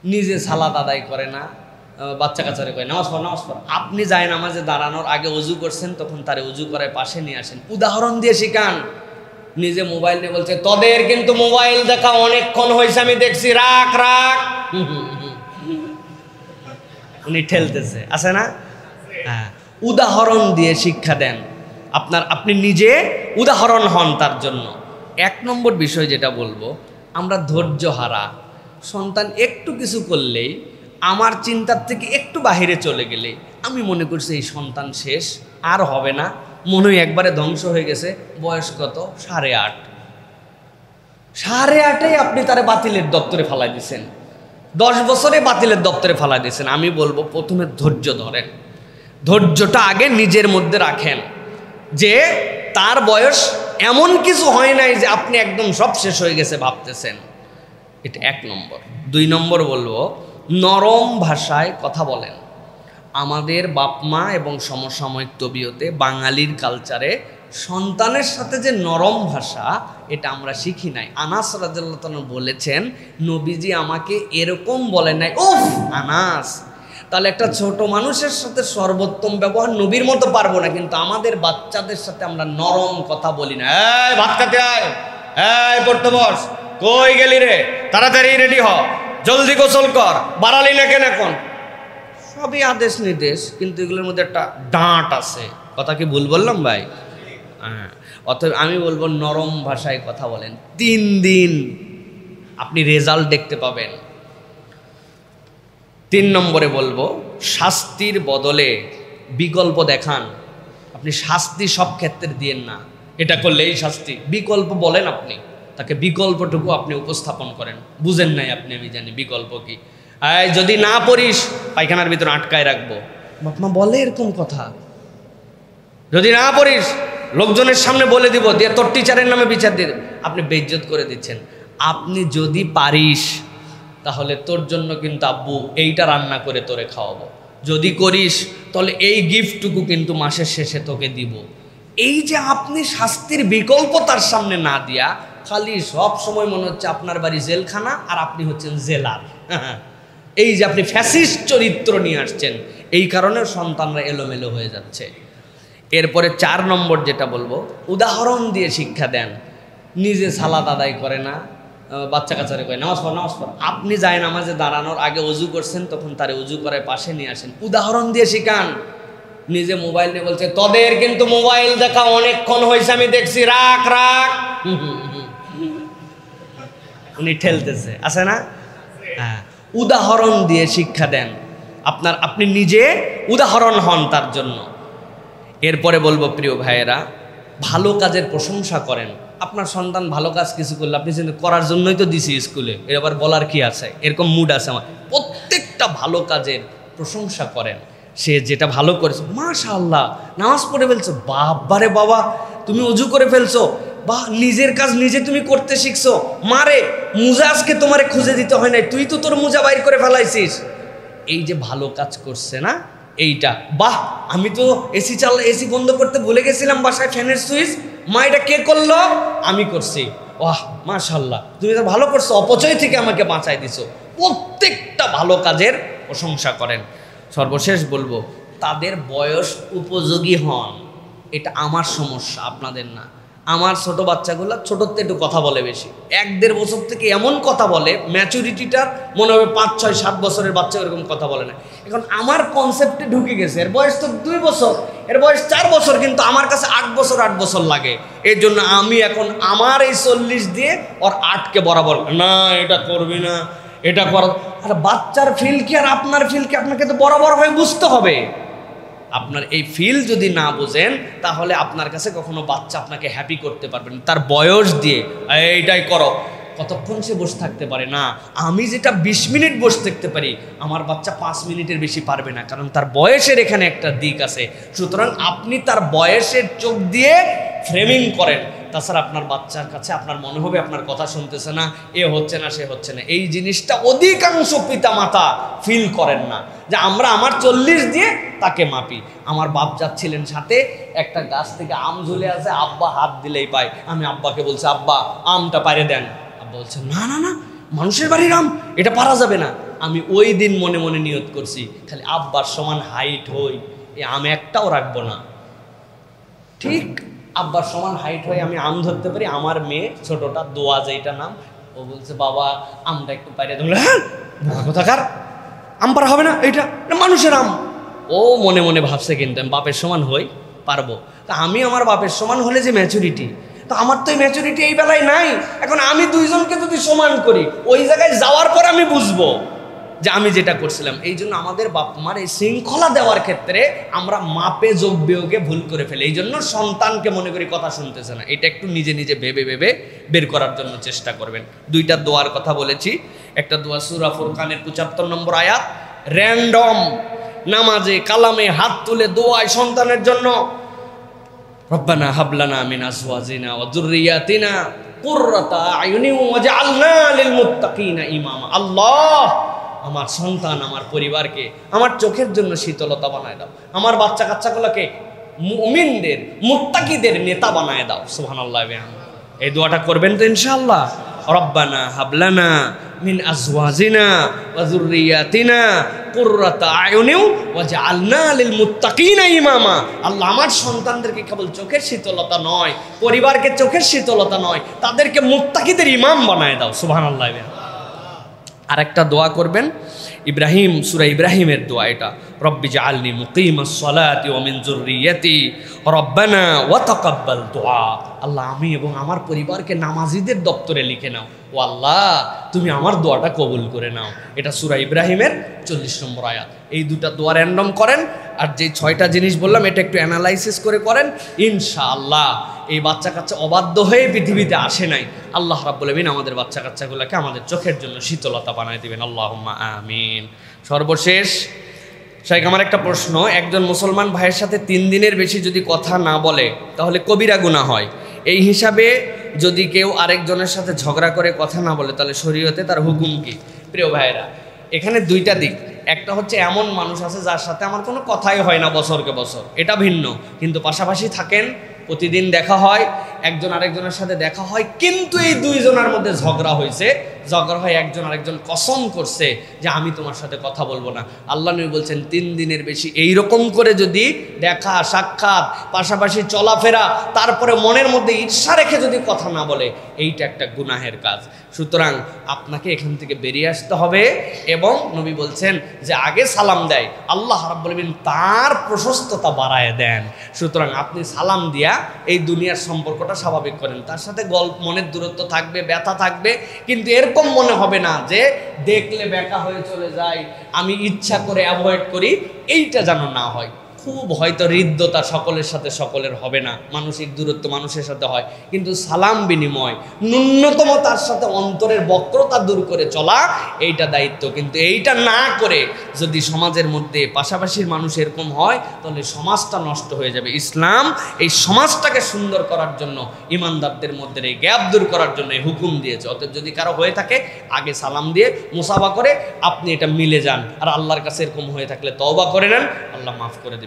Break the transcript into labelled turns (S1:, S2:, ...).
S1: নিজে সালাত আদায় করে না, বাচ্চা কাচ্চারে কয় নামাজ পড় নামাজ পড়। আপনি যায় নামাজে দাঁড়ানোর আগে অজু করছেন, তখন তারে অজু করায় পাশে নিয়ে আসেন, উদাহরণ দিয়ে শিখান। নিজে মোবাইল নিয়ে বলছে তোদের কিন্তু মোবাইল দেখা অনেকক্ষণ হয়েছে, আমি দেখছি, রাখ রাখ। উনি ঠেলতেছে, আছে না? হ্যাঁ, উদাহরণ দিয়ে শিক্ষা দেন। আপনি নিজে উদাহরণ হন তার জন্য। এক নম্বর বিষয় যেটা বলবো, আমরা ধৈর্য হারা। সন্তান একটু কিছু করলেই, আমার চিন্তার থেকে একটু বাহিরে চলে গেলে আমি মনে করছি এই সন্তান শেষ, আর হবে না, মনে হয় একবারে ধ্বংস হয়ে গেছে। বয়স কত? 8.5। 8.5-এ আপনি তারে বাতিলের দপ্তরে ফালাই দিয়েছেন, 10 বছরে বাতিলের দপ্তরে ফালাই দিয়েছেন। আমি বলবো প্রথমে ধৈর্য ধরেন, ধৈর্যটা আগে নিজের মধ্যে রাখেন, যে তার বয়স এমন কিছু হয় নাই যে আপনি একদম সব শেষ হয়ে গেছে ভাবতেছেন। এটা 1 নম্বর। 2 নম্বর বলবো, নরম ভাষায় কথা বলেন। আমাদের বাপ মা এবং সমসাময়িক তবিয়তে, বাঙালির কালচারে সন্তানের সাথে যে নরম ভাষা, এটা আমরা শিখি নাই। আনাস রাদিয়াল্লাহু তাআলা বলেছেন, নবীজি আমাকে এরকম বলেন নাই। উফ আনাস, তাহলে একটা ছোট মানুষের সাথে সর্বোত্তম ব্যবহার নবীর মতো পারবো না, কিন্তু আমাদের বাচ্চাদের সাথে আমরা নরম কথা বলি না। এই ভাত খেতে আয়, এই পড়তে বস, কই গেলি রে, তাড়াতাড়ি রেডি হ, জলদি গোসল কর, বাড়ালি না কেন এখন? সবই আদেশ নির্দেশ, কিন্তু এগুলোর মধ্যে একটা ডাঁট আছে। কথা কি ভুল বললাম ভাই? হ্যাঁ, অতএব আমি বলবো নরম ভাষায় কথা বলেন। 3 দিন আপনি রেজাল্ট দেখতে পাবেন। 3 নম্বরে বলবো, শাস্তির বদলে বিকল্প দেখান। আপনি শাস্তি সব ক্ষেত্রে দিয়েন না, এটা করলে এই শাস্তি, বিকল্প বলেন। আপনি তাকে বিকল্পটুকু আপনি উপস্থাপন করেন। বুঝেন নাই আপনি, আমি জানি বিকল্প কি। যদি না পড়িস পায়খানার ভিতরে আটকায় রাখবো, বাপ মা বলে এরকম কথা। যদি না পড়িস লোকজনের সামনে বলে দিব, দিয়ে তোর টিচারের নামে বিচার দিয়ে দেব। আপনি বেইজ্জত করে দিচ্ছেন। আপনি যদি পারিস তাহলে তোর জন্য কিন্তু আব্বু এইটা রান্না করে তোরে খাওয়াবো, যদি করিস তাহলে এই গিফটটুকু কিন্তু মাসের শেষে তোকে দিব। এই যে আপনি শাস্তির বিকল্প তার সামনে না দিয়া, খালি সব সময় মনে হচ্ছে আপনার বাড়ি জেলখানা আর আপনি হচ্ছেন জেলার। এই যে আপনি ফ্যাসিস্ট চরিত্র নিয়ে আসছেন, এই কারণে সন্তানরা এলোমেলো হয়ে যাচ্ছে। এরপরে 4 নম্বর যেটা বলবো, উদাহরণ দিয়ে শিক্ষা দেন। নিজে সালাত আদায় করে না, বাচ্চা কাচ্চারে কয় নামাজ পড় নামাজ পড়। আপনি যায় নামাজে দাঁড়ানোর আগে অজু করছেন, তখন তারে অজু করায় পাশে নিয়ে আসেন, উদাহরণ দিয়ে শিখান। নিজে মোবাইল নিয়ে বলছে তোদের কিন্তু মোবাইল দেখা অনেকক্ষণ হয়েছে, আমি দেখছি, রাখ রাখ। উনি ঠেলতেছে, আছে না? হ্যাঁ, উদাহরণ দিয়ে শিক্ষা দেন। আপনি নিজে উদাহরণ হন তার জন্য। এরপরে বলবো, প্রিয় ভাইয়েরা, ভালো কাজের প্রশংসা করেন। আপনার সন্তান ভালো কাজ কিছু করলে আপনি করার জন্যই তো দিছি স্কুলে, এর আবার বলার কি আছে, এরকম মুড আছে আমার। প্রত্যেকটা ভালো কাজের প্রশংসা করেন। সে যেটা ভালো করেছে, মাশাআল্লাহ নামাজ পড়ে ফেলছো, বাবারে বাবা তুমি অজু করে ফেলছো, বা নিজের কাজ নিজে তুমি করতে শিখছো, মারে মুজা আজকে তোমারে খুঁজে দিতে হয় নাই, তুই তো তোর মুজা বাইর করে ফেলাইছিস। এই যে ভালো কাজ করছে না, এইটা বাহ, আমি তো এসি বন্ধ করতে ভুলে গেছিলাম বাসায়, ফ্যানের সুইচ, মা এটা কে করলো? আমি করছি। ওয়াহ মাশাআল্লাহ, তুমি তো ভালো করছো, অপচয় থেকে আমাকে বাঁচাই দিছো। প্রত্যেকটা ভালো কাজের প্রশংসা করেন। সর্বশেষ বলবো, তাদের বয়স উপযোগী হন। এটা আমার সমস্যা, আপনাদের না। আমার ছোট বাচ্চাগুলো ছোটোতে একটু কথা বলে বেশি, 1-1.5 বছর থেকে এমন কথা বলে, ম্যাচুরিটিটার মনে হবে 5, 6, 7 বছরের বাচ্চা এরকম কথা বলে না। এখন আমার কনসেপ্টে ঢুকে গেছে, এর বয়স তো 2 বছর, এর বয়স 4 বছর, কিন্তু আমার কাছে 8 বছর লাগে। এর জন্য আমি এখন আমার এই 40 দিয়ে ওর 8কে বরাবর, না এটা করবি না, এটা কর। আর বাচ্চার ফিল কি আর আপনার ফিল কি, আপনাকে তো বরাবর হয়ে বুঝতে হবে। আপনার এই ফিল যদি না বোঝেন, তাহলে আপনার কাছে কখনো বাচ্চা আপনাকে হ্যাপি করতে পারবেন। তার বয়স দিয়ে এইটাই করো, কতক্ষণ সে বসে থাকতে পারে না। আমি যেটা 20 মিনিট বসে থাকতে পারি, আমার বাচ্চা 5 মিনিটের বেশি পারবে না, কারণ তার বয়সের এখানে একটা দিক আছে। সুতরাং আপনি তার বয়সের চোখ দিয়ে ফ্রেমিং করেন, তাছাড়া আপনার বাচ্চার কাছে আপনার মনে হবে আপনার কথা শুনতেছে না, এ হচ্ছে না সে হচ্ছে না। এই জিনিসটা অধিকাংশ পিতা মাতা ফিল করেন না, যে আমরা আমার 40 দিয়ে তাকে মাপি। আমার বাপ যাচ্ছিলেন সাথে, একটা গাছ থেকে আম ঝুলে আছে, আব্বা হাত দিলেই পায়। আমি আব্বাকে বলছি, আব্বা আমটা পারে দেন। আব্বা বলছে না না না, মানুষের বাড়ির আম, এটা পারা যাবে না। আমি ওই দিন মনে মনে নিয়ত করছি খালি আব্বার সমান হাইট হই, এই আম একটাও রাখবো না। ঠিক আব্বার সমান হাইট হয়ে আমি আম ধরতে পারি। আমার মেয়ে ছোটটা দোয়া যেটা নাম, ও বলছে বাবা আমটা একটু পাইরে ধরলে, হ্যাঁ কোথাকার আম পারা হবে না, এইটা মানুষের আম। ও মনে মনে ভাবছে কিন্তু আমি বাপের সমান হই, পারবো। তা আমি আমার বাপের সমান হলে যে ম্যাচুরিটি, তো আমার তো এই ম্যাচুরিটি এই বেলায় নাই। এখন আমি দুইজনকে যদি সমান করি, ওই জায়গায় যাওয়ার পর আমি বুঝবো যে আমি যেটা করছিলাম। এই জন্য আমাদের বাপ মার এই শৃঙ্খলা দেওয়ার ক্ষেত্রে আমরা মাপে যোগ বিয়োগে ভুল করে ফেলি। এই জন্য সন্তানকে মনে করি কথা শুনতেছে না, এটা একটু নিজে নিজে ভেবে ভেবে বের করার জন্য চেষ্টা করবেন। দুইটা দোয়ার কথা বলেছি, একটা দোয়া সূরা ফুরকানের ৭৫ নম্বর আয়াত, র্যান্ডম নামাজে কালামে হাত তুলে দোয়ায় সন্তানের জন্য, রব্বানা হাবলানা মিন আজওয়াজিনা ওয়া যুররিয়াতিনা কুররাতা আয়ুনিন ওয়াজআলনা লিল মুত্তাকিনা ইমামা। আল্লাহ, আমার সন্তান আমার পরিবারকে আমার চোখের জন্য শীতলতা বানায় দাও, আমার বাচ্চা কাচ্চাগুলোকে মুমিনদের মুত্তাকিদের নেতা বানায় দাও। সুবহানাল্লাহ। এই দোয়াটা করবেন তো ইনশাআল্লাহ। রব্বানা হাবলানা মিন আজওয়াজিনা ওয়া যুররিয়াতিনা কুররাতা আয়ুনিন ওয়াজআলনা লিল মুত্তাকিনা ইমামা। আল্লাহ, আমার সন্তানদেরকে কেবল চোখের শীতলতা নয়, পরিবারকে চোখের শীতলতা নয়, তাদেরকে মুত্তাকিদের ইমাম বানায় দাও। সুবহানাল্লাহ। আরেকটা দোয়া করবেন ইব্রাহিম, সূরা ইব্রাহিমের দোয়া এটা, রব্বি জাআলনি মুকিমাস সালাতি ওয়া মিন যুররিয়াতি রব্বানা ওয়া তাকাব্বাল দুআ। আল্লাহ, আমি এবং আমার পরিবারকে নামাজীদের দপ্তরে লিখে নাও। ও আল্লাহ, তুমি আমার দোয়াটা কবুল করে নাও। এটা সূরা ইব্রাহিমের 40 নম্বর আয়াত। এই দুটা দোয়া র্যান্ডম করেন, আর যে 6টা জিনিস বললাম এটা একটু অ্যানালাইসিস করে করেন, ইনশাআল্লাহ। এই বাচ্চা কাচ্চা অবাধ্য হয়ে পৃথিবীতে আসে নাই। আল্লাহ রাব্বুল আমিন আমাদের বাচ্চা কাচ্চাগুলোকে আমাদের চোখের জন্য শীতলতা বানায় দিবেন। আল্লাহুম্মা আমিন। সর্বশেষ শাইখ, আমার একটা প্রশ্ন, একজন মুসলমান ভাইয়ের সাথে 3 দিনের বেশি যদি কথা না বলে তাহলে কবিরা গুনাহ হয়। এই হিসাবে যদি কেউ আরেকজনের সাথে ঝগড়া করে কথা না বলে তাহলে শরীয়তে তার হুকুম কি? প্রিয় ভাইয়েরা, এখানে দুইটা দিক। একটা হচ্ছে এমন মানুষ আছে যার সাথে আমার কোনো কথাই হয় না বছরকে বছর, এটা ভিন্ন। কিন্তু পাশাপাশি থাকেন, প্রতিদিন দেখা হয়, একজন আরেকজনের সাথে দেখা হয়, কিন্তু এই দুইজনের মধ্যে ঝগড়া হয়েছে, ঝগড়া হয় একজন আরেকজন কসম করছে যে আমি তোমার সাথে কথা বলবো না। আল্লাহ নবী বলছেন 3 দিনের বেশি এইরকম করে যদি দেখা সাক্ষাৎ, পাশাপাশি চলাফেরা, তারপরে মনের মধ্যে ঈর্ষা রেখে যদি কথা না বলে, এইটা একটা গুনাহের কাজ। সুতরাং আপনাকে এখান থেকে বেরিয়ে আসতে হবে। এবং নবী বলছেন যে আগে সালাম দেয়, আল্লাহ রাব্বুল আমিন তার প্রশস্ততা বাড়ায় দেন। সুতরাং আপনি সালাম দিয়া এই দুনিয়ার সম্পর্কটা স্বাভাবিক করেন। তার সাথে মনের দূরত্ব থাকবে, ব্যথা থাকবে, কিন্তু এরকম মনে হবে না যে দেখলে ব্যাকা হয়ে চলে যায়, আমি ইচ্ছা করে অ্যাভয়েড করি, এইটা যেন না হয়। খুব হয়তো হৃদ্যতা সকলের সাথে সকলের হবে না, মানসিক দূরত্ব মানুষের সাথে হয়, কিন্তু সালাম বিনিময় ন্যূনতম তার সাথে অন্তরের বক্রতা দূর করে চলা, এইটা দায়িত্ব। কিন্তু এইটা না করে যদি সমাজের মধ্যে পাশাপাশির মানুষ এরকম হয়, তাহলে সমাজটা নষ্ট হয়ে যাবে। ইসলাম এই সমাজটাকে সুন্দর করার জন্য, ইমানদারদের মধ্যে এই গ্যাপ দূর করার জন্য এই হুকুম দিয়েছে। অতএব যদি কারো হয়ে থাকে, আগে সালাম দিয়ে মুসাফা করে আপনি এটা মিলে যান। আর আল্লাহর কাছে এরকম হয়ে থাকলে তওবা করে নেন, আল্লাহ মাফ করে দেবেন।